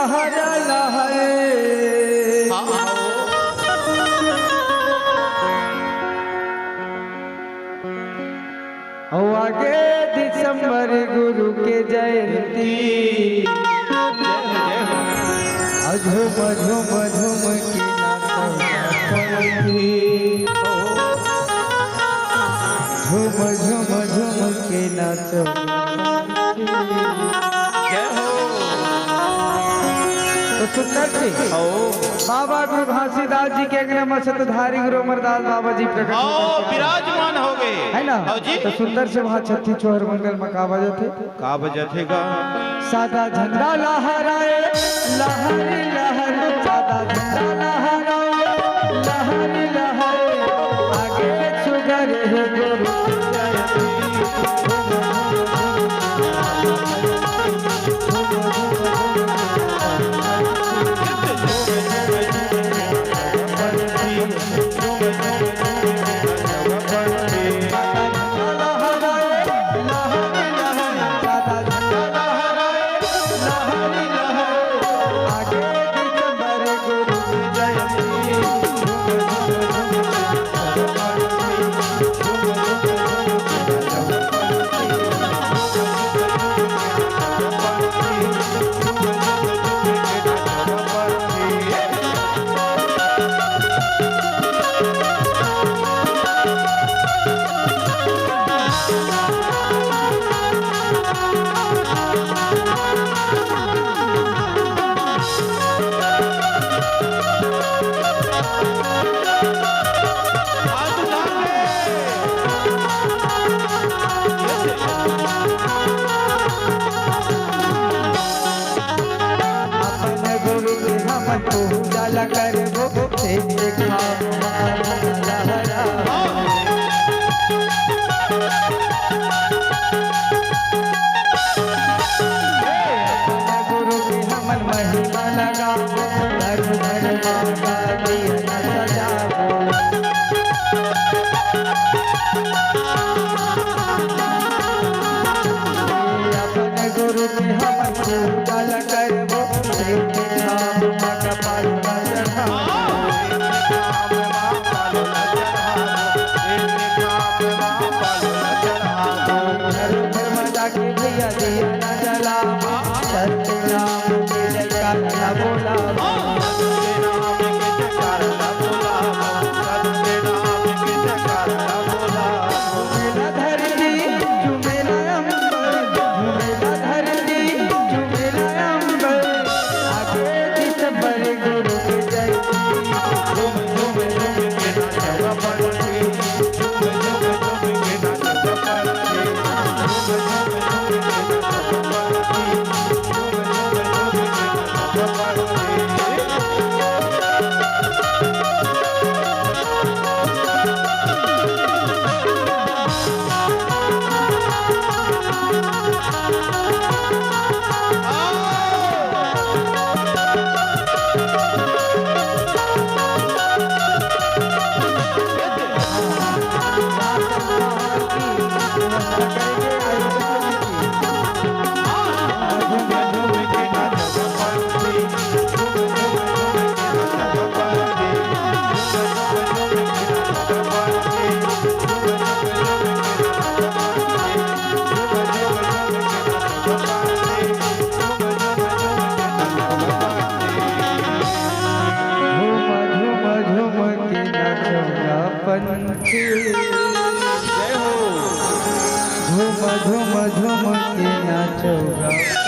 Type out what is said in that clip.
लहरा लहरे आगे दिसंबर गुरु के जयंती झुम झुम झुम की झुम झुम झुम के नाचो तो सुंदर जी बाबा गुरु घासीदास जी के अग्रम शतधारी गुरु अमरदास बाबा जी प्रकट विराजमान हो गए है ना तो सुंदर से वहाँ छठी चौहर मंगल में का बजे थे सादा झंडा लहराए लहरी लहर सादा झंडा लहराए लहरी लहर आगे सुगर है गुरु पूजा कर वो से देखा गुरु की हमन महिमा लगा धर्म धर्म का दिया सजा अपने गुरु की हमन पूजा कर वो से देखा भैया दिया न जला सत्य नाम के जयकार बोला झुम झुम झुम के नाचोगा।